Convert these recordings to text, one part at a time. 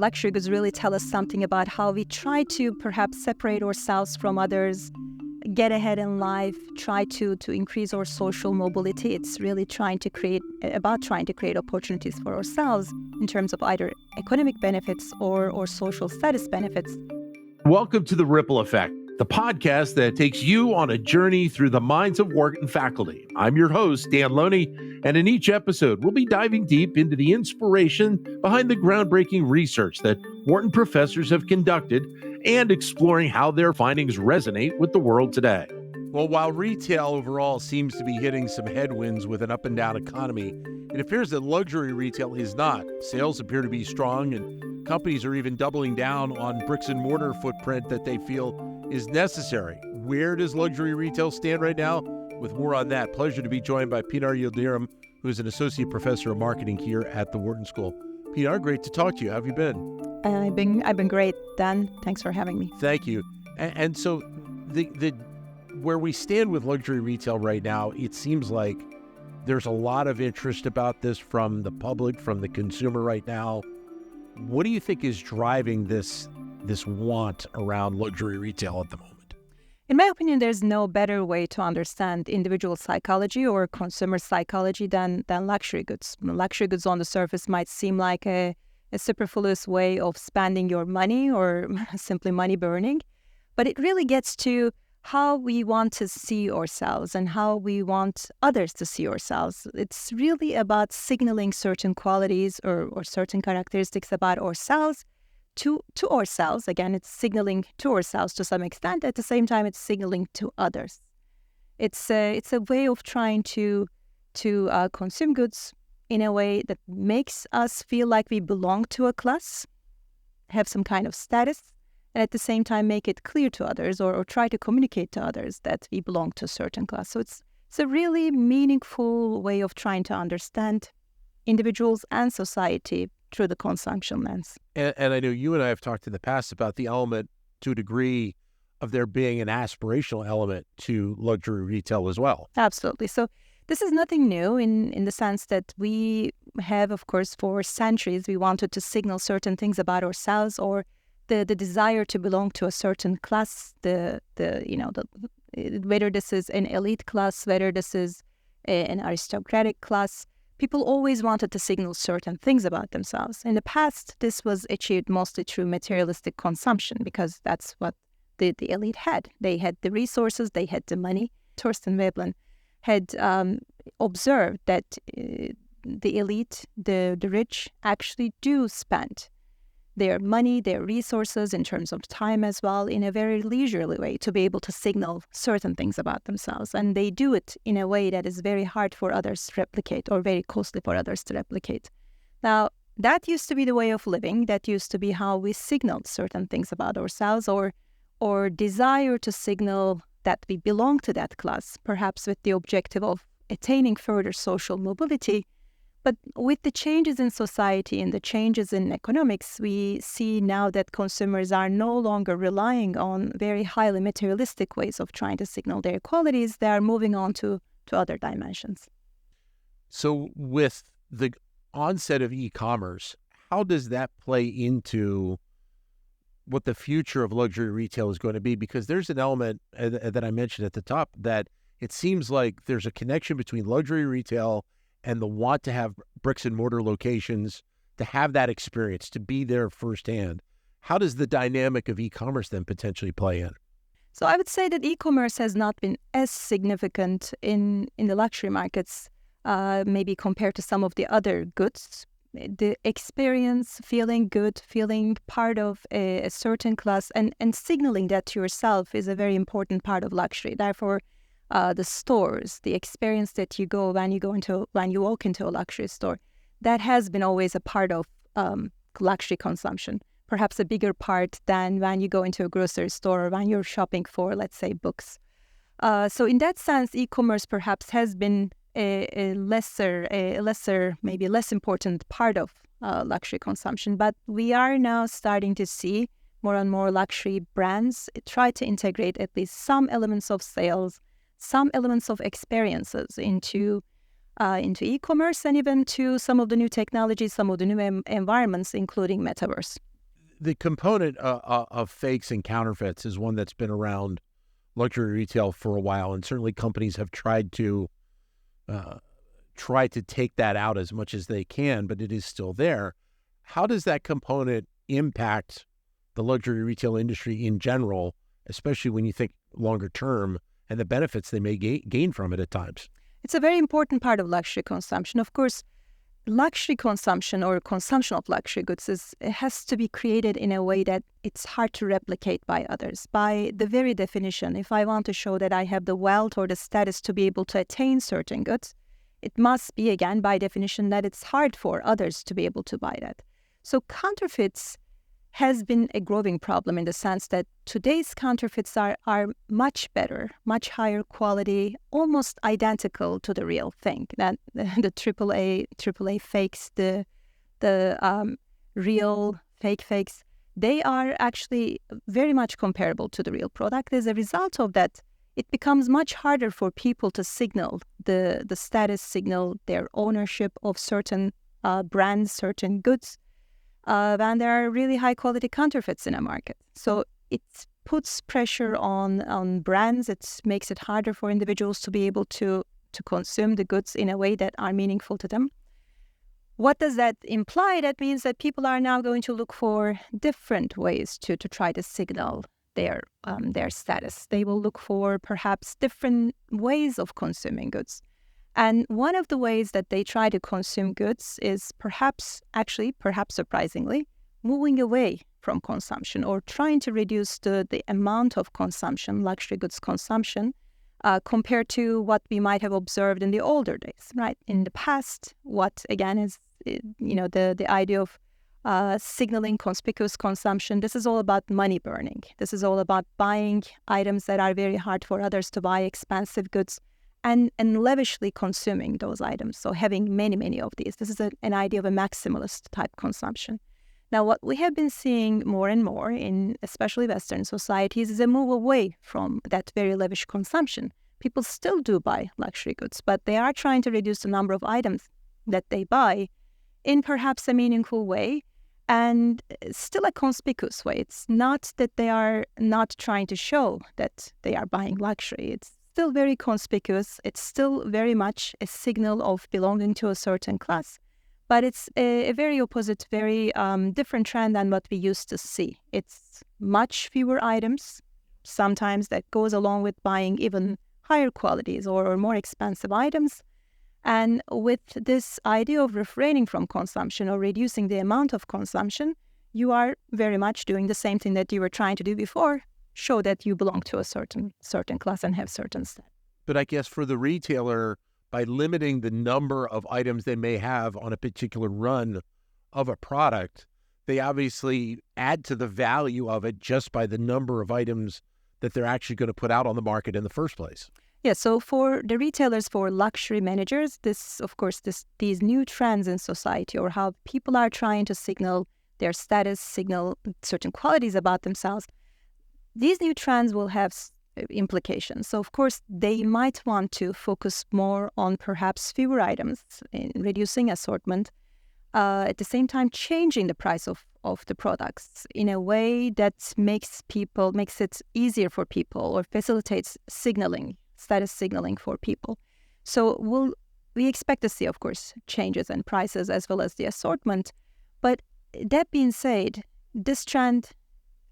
Luxury goods really tell us something about how we try to perhaps separate ourselves from others, get ahead in life, try to increase our social mobility. It's really trying to create opportunities for ourselves in terms of either economic benefits or social status benefits. Welcome to The Ripple Effect, the podcast that takes you on a journey through the minds of Wharton faculty. I'm your host, Dan Loney, and in each episode, we'll be diving deep into the inspiration behind the groundbreaking research that Wharton professors have conducted and exploring how their findings resonate with the world today. Well, while retail overall seems to be hitting some headwinds with an up and down economy, it appears that luxury retail is not. Sales appear to be strong, and companies are even doubling down on bricks and mortar footprint that they feel is necessary. Where does luxury retail stand right now? With more on that, pleasure to be joined by Pinar Yildirim, who is an associate professor of marketing here at the Wharton School. Pinar, great to talk to you. How have you been? I've been great, Dan. Thanks for having me. Thank you. And so the where we stand with luxury retail right now, it seems like there's a lot of interest about this from the public, from the consumer right now. What do you think is driving this want around luxury retail at the moment? In my opinion, there's no better way to understand individual psychology or consumer psychology than luxury goods. Luxury goods on the surface might seem like a superfluous way of spending your money or simply money burning, but it really gets to how we want to see ourselves and how we want others to see ourselves. It's really about signaling certain qualities or certain characteristics about ourselves to ourselves. Again, it's signaling to ourselves to some extent. At the same time, it's signaling to others. It's a way of trying to consume goods in a way that makes us feel like we belong to a class, have some kind of status, and at the same time make it clear to others or try to communicate to others that we belong to a certain class. So it's a really meaningful way of trying to understand individuals and society through the consumption lens. And I know you and I have talked in the past about the element, to a degree, of there being an aspirational element to luxury retail as well. Absolutely. So this is nothing new in the sense that we have, of course, for centuries, we wanted to signal certain things about ourselves or the desire to belong to a certain class, whether this is an elite class, whether this is an aristocratic class. People always wanted to signal certain things about themselves. In the past, this was achieved mostly through materialistic consumption because that's what the elite had. They had the resources, they had the money. Thorsten Veblen had observed that the elite, the rich, actually do spend their money, their resources in terms of time as well, in a very leisurely way to be able to signal certain things about themselves. And they do it in a way that is very hard for others to replicate or very costly for others to replicate. Now, that used to be the way of living. That used to be how we signaled certain things about ourselves or desire to signal that we belong to that class, perhaps with the objective of attaining further social mobility. But with the changes in society and the changes in economics, we see now that consumers are no longer relying on very highly materialistic ways of trying to signal their qualities. They are moving on to other dimensions. So with the onset of e-commerce, how does that play into what the future of luxury retail is going to be? Because there's an element that I mentioned at the top that it seems like there's a connection between luxury retail and the want to have bricks and mortar locations, to have that experience, to be there firsthand. How does the dynamic of e-commerce then potentially play in? So I would say that e-commerce has not been as significant in the luxury markets, maybe compared to some of the other goods. The experience, feeling good, feeling part of a certain class and signaling that to yourself is a very important part of luxury. Therefore, the stores, the experience that you go when you walk into a luxury store, that has been always a part of luxury consumption. Perhaps a bigger part than when you go into a grocery store or when you're shopping for, let's say, books. So in that sense, e-commerce perhaps has been a lesser, maybe less important part of luxury consumption. But we are now starting to see more and more luxury brands try to integrate at least some elements of sales, some elements of experiences into e-commerce and even to some of the new technologies, some of the new environments, including metaverse. The component of fakes and counterfeits is one that's been around luxury retail for a while, and certainly companies have tried to take that out as much as they can, but it is still there. How does that component impact the luxury retail industry in general, especially when you think longer term and the benefits they may gain from it at times? It's a very important part of luxury consumption. Of course, luxury consumption or consumption of luxury goods it has to be created in a way that it's hard to replicate by others. By the very definition, if I want to show that I have the wealth or the status to be able to attain certain goods, it must be, again, by definition, that it's hard for others to be able to buy that. So counterfeits has been a growing problem in the sense that today's counterfeits are much better, much higher quality, almost identical to the real thing. That the AAA fakes, the real fakes, they are actually very much comparable to the real product. As a result of that, it becomes much harder for people to signal the status, signal their ownership of certain brands, certain goods, when there are really high-quality counterfeits in a market. So it puts pressure on brands. It makes it harder for individuals to be able to consume the goods in a way that are meaningful to them. What does that imply? That means that people are now going to look for different ways to try to signal their status. They will look for perhaps different ways of consuming goods. And one of the ways that they try to consume goods is perhaps surprisingly, moving away from consumption or trying to reduce the amount of consumption, luxury goods consumption, compared to what we might have observed in the older days, right? In the past, what again is, the idea of signaling conspicuous consumption. This is all about money burning. This is all about buying items that are very hard for others to buy, expensive goods, and lavishly consuming those items. So having many, many of these. This is an idea of a maximalist type consumption. Now, what we have been seeing more and more in especially Western societies is a move away from that very lavish consumption. People still do buy luxury goods, but they are trying to reduce the number of items that they buy in perhaps a meaningful way and still a conspicuous way. It's not that they are not trying to show that they are buying luxury. It's still very conspicuous. It's still very much a signal of belonging to a certain class. But it's a very opposite, very different trend than what we used to see. It's much fewer items, sometimes that goes along with buying even higher qualities or more expensive items. And with this idea of refraining from consumption or reducing the amount of consumption, you are very much doing the same thing that you were trying to do before, show that you belong to a certain class and have certain status. But I guess for the retailer, by limiting the number of items they may have on a particular run of a product, they obviously add to the value of it just by the number of items that they're actually going to put out on the market in the first place. Yeah, so for the retailers, for luxury managers, these new trends in society or how people are trying to signal their status, signal certain qualities about themselves, these new trends will have implications. So, of course, they might want to focus more on perhaps fewer items, in reducing assortment, at the same time changing the price of the products in a way that makes it easier for people or facilitates status signaling for people. So we expect to see, of course, changes in prices as well as the assortment. But that being said, this trend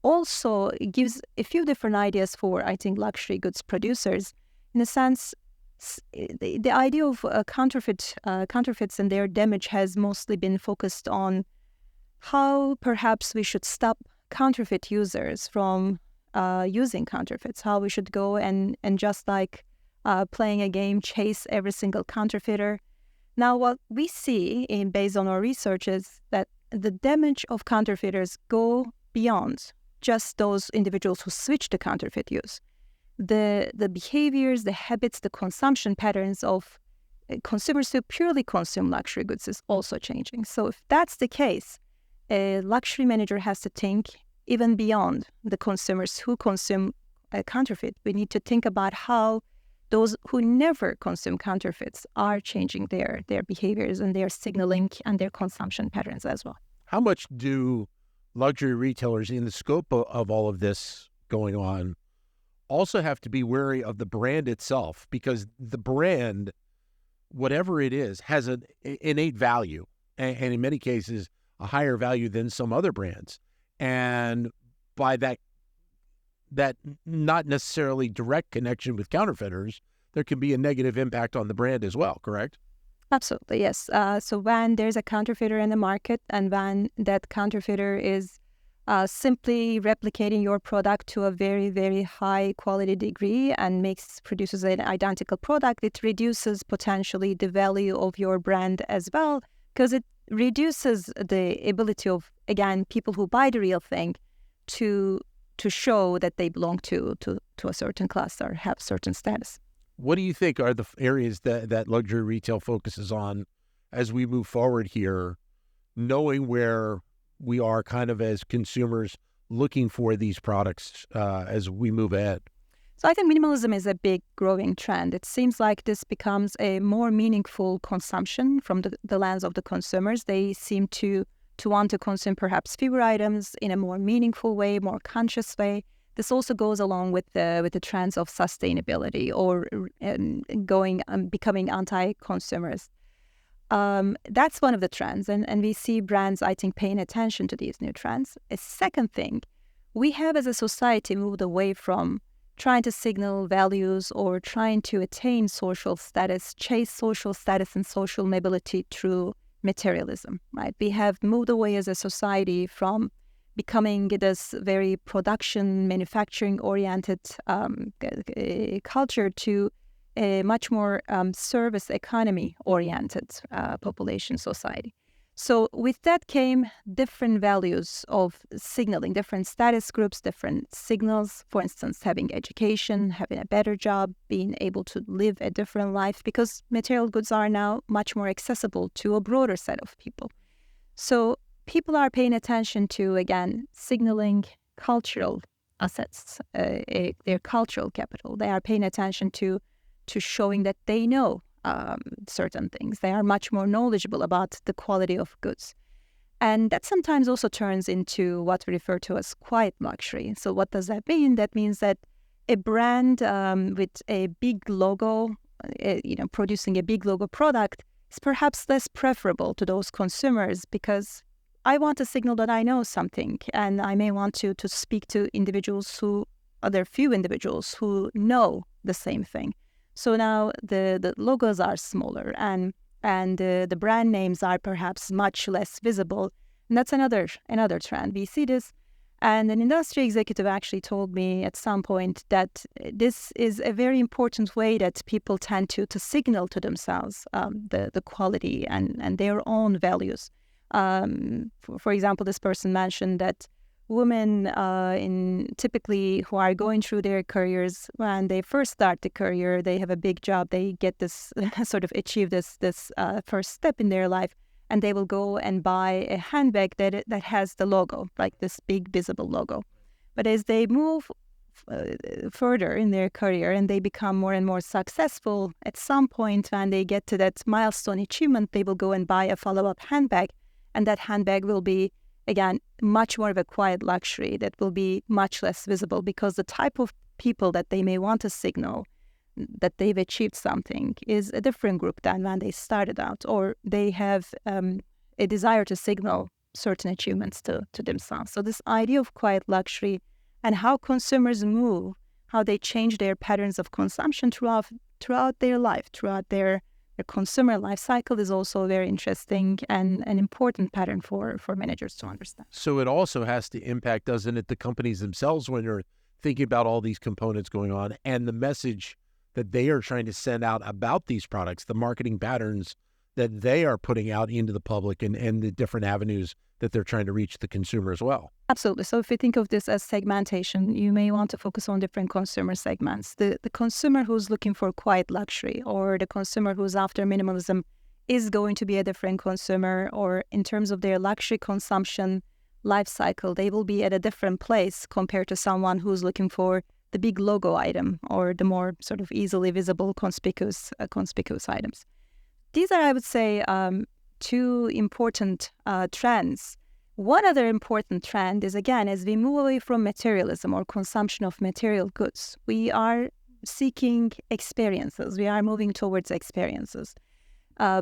also gives a few different ideas for, I think, luxury goods producers. In a sense, the idea of counterfeits and their damage has mostly been focused on how perhaps we should stop counterfeit users from using counterfeits, how we should go and just like playing a game, chase every single counterfeiter. Now, what we see based on our research is that the damage of counterfeiters go beyond just those individuals who switch to counterfeit use. The behaviors, the habits, the consumption patterns of consumers who purely consume luxury goods is also changing. So if that's the case, a luxury manager has to think even beyond the consumers who consume a counterfeit. We need to think about how those who never consume counterfeits are changing their behaviors and their signaling and their consumption patterns as well. How much do luxury retailers in the scope of all of this going on also have to be wary of the brand itself, because the brand, whatever it is, has an innate value, and in many cases a higher value than some other brands. And by that not necessarily direct connection with counterfeiters, there can be a negative impact on the brand as well, correct? Absolutely, yes. So when there's a counterfeiter in the market, and when that counterfeiter is simply replicating your product to a very, very high quality degree and produces an identical product, it reduces potentially the value of your brand as well, because it reduces the ability of, again, people who buy the real thing to show that they belong to a certain class or have certain status. What do you think are the areas that luxury retail focuses on as we move forward here, knowing where we are kind of as consumers looking for these products as we move ahead? So I think minimalism is a big growing trend. It seems like this becomes a more meaningful consumption from the lens of the consumers. They seem to want to consume perhaps fewer items in a more meaningful way, more conscious way. This also goes along with the trends of sustainability or becoming anti-consumerist. That's one of the trends, and we see brands, I think, paying attention to these new trends. A second thing, we have as a society moved away from trying to signal values or trying to attain social status, chase social status and social mobility through materialism, right? We have moved away as a society from becoming this very production, manufacturing-oriented culture to a much more service economy-oriented population society. So with that came different values of signaling, different status groups, different signals. For instance, having education, having a better job, being able to live a different life, because material goods are now much more accessible to a broader set of people. So people are paying attention to, again, signaling cultural assets, their cultural capital. They are paying attention to showing that they know certain things. They are much more knowledgeable about the quality of goods. And that sometimes also turns into what we refer to as quiet luxury. So what does that mean? That means that a brand with a big logo, producing a big logo product is perhaps less preferable to those consumers, because I want to signal that I know something, and I may want to speak to other few individuals who know the same thing. So now the logos are smaller, and the brand names are perhaps much less visible. And that's another trend. We see this, and an industry executive actually told me at some point that this is a very important way that people tend to signal to themselves the quality and their own values. For example, this person mentioned that women typically who are going through their careers, when they first start the career, they have a big job, they get this sort of achieve this first step in their life, and they will go and buy a handbag that has the logo, like this big visible logo. But as they move further in their career and they become more and more successful, at some point when they get to that milestone achievement, they will go and buy a follow-up handbag, and that handbag will be, again, much more of a quiet luxury that will be much less visible, because the type of people that they may want to signal that they've achieved something is a different group than when they started out, or they have a desire to signal certain achievements to themselves. So this idea of quiet luxury and how consumers move, how they change their patterns of consumption throughout their life, throughout their consumer life cycle, is also a very interesting and an important pattern for managers to understand. So it also has to impact, doesn't it, the companies themselves when you're thinking about all these components going on and the message that they are trying to send out about these products, the marketing patterns that they are putting out into the public, and the different avenues that they're trying to reach the consumer as well. Absolutely. So if you think of this as segmentation, you may want to focus on different consumer segments. The consumer who's looking for quiet luxury, or the consumer who's after minimalism, is going to be a different consumer, or in terms of their luxury consumption life cycle, they will be at a different place compared to someone who's looking for the big logo item or the more sort of easily visible, conspicuous items. These are, I would say, two important trends One other important trend is, again, as we move away from materialism or consumption of material goods, we are seeking experiences. We are moving towards experiences.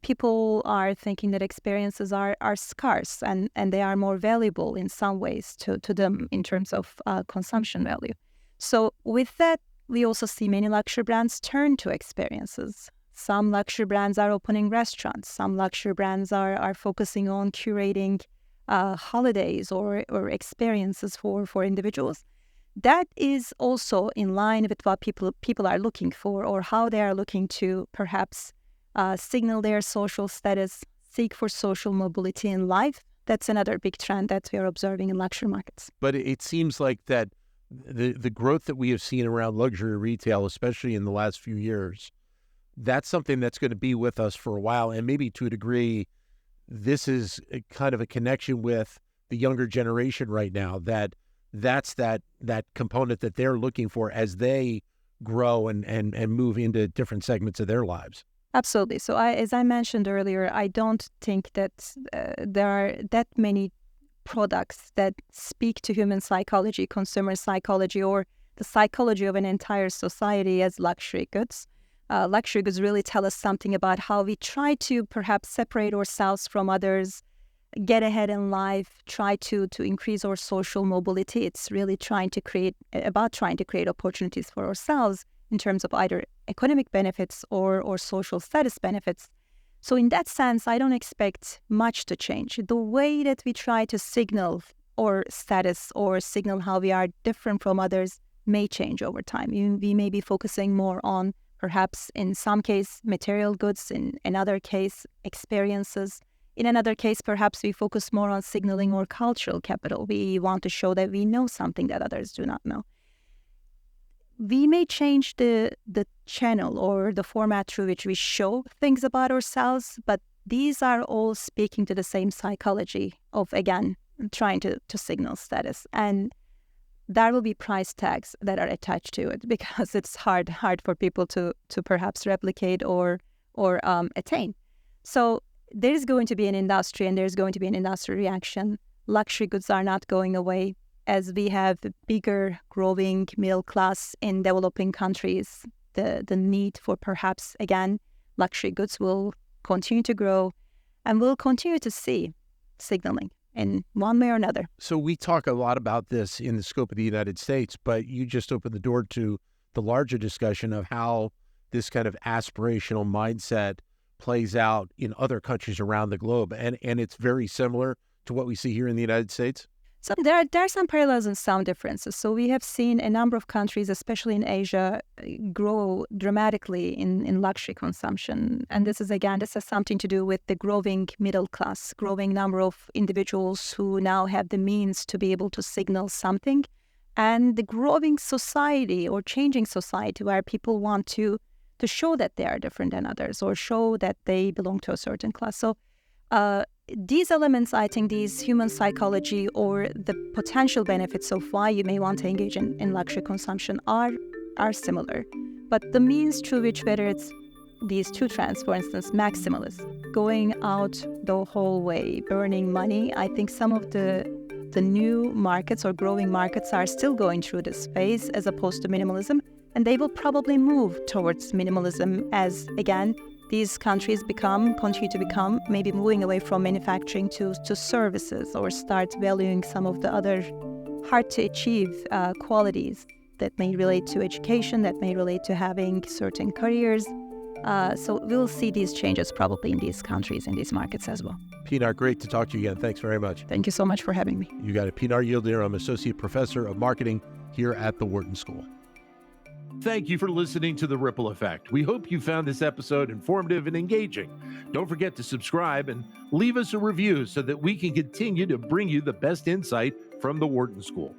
People are thinking that experiences are scarce and they are more valuable in some ways to them in terms of consumption value. So with that, we also see many luxury brands turn to experiences. Some luxury brands are opening restaurants. Some luxury brands are focusing on curating holidays or experiences for individuals. That is also in line with what people are looking for, or how they are looking to perhaps signal their social status, seek for social mobility in life. That's another big trend that we are observing in luxury markets. But it seems like that the growth that we have seen around luxury retail, especially in the last few years, that's something that's going to be with us for a while. And maybe to a degree, this is a kind of a connection with the younger generation right now, that's that component that they're looking for as they grow and move into different segments of their lives. Absolutely. So as I mentioned earlier, I don't think that there are that many products that speak to human psychology, consumer psychology, or the psychology of an entire society as luxury goods. Luxury goods really tell us something about how we try to perhaps separate ourselves from others, get ahead in life, try to increase our social mobility. It's really trying to create opportunities for ourselves in terms of either economic benefits or social status benefits. So in that sense, I don't expect much to change. The way that we try to signal our status or signal how we are different from others may change over time. We may be focusing more on, perhaps in some case, material goods, in another case, experiences. In another case, perhaps we focus more on signaling our cultural capital. We want to show that we know something that others do not know. We may change the channel or the format through which we show things about ourselves, but these are all speaking to the same psychology of, again, trying to signal status. And there will be price tags that are attached to it because it's hard for people to perhaps replicate or attain. So there's going to be an industry and there's going to be an industry reaction. Luxury goods are not going away. As we have a bigger growing middle class in developing countries, the need for perhaps, again, luxury goods will continue to grow, and we'll continue to see signaling in one way or another. So we talk a lot about this in the scope of the United States, but you just opened the door to the larger discussion of how this kind of aspirational mindset plays out in other countries around the globe. And it's very similar to what we see here in the United States. So there are some parallels and some differences. So we have seen a number of countries, especially in Asia, grow dramatically in luxury consumption. And this has something to do with the growing middle class, growing number of individuals who now have the means to be able to signal something, and the growing society or changing society where people want to show that they are different than others or show that they belong to a certain class. So these elements, I think, these human psychology or the potential benefits of why you may want to engage in luxury consumption are similar. But the means through which, whether it's these two trends, for instance, maximalist, going out the whole way, burning money, I think some of the new markets or growing markets are still going through this phase as opposed to minimalism. And they will probably move towards minimalism as, again, these countries continue to become, maybe moving away from manufacturing to services, or start valuing some of the other hard-to-achieve qualities that may relate to education, that may relate to having certain careers. So we'll see these changes probably in these countries, in these markets as well. Pinar, great to talk to you again. Thanks very much. Thank you so much for having me. You got it. Pinar Yildirim, Associate Professor of Marketing here at the Wharton School. Thank you for listening to The Ripple Effect. We hope you found this episode informative and engaging. Don't forget to subscribe and leave us a review so that we can continue to bring you the best insight from the Wharton School.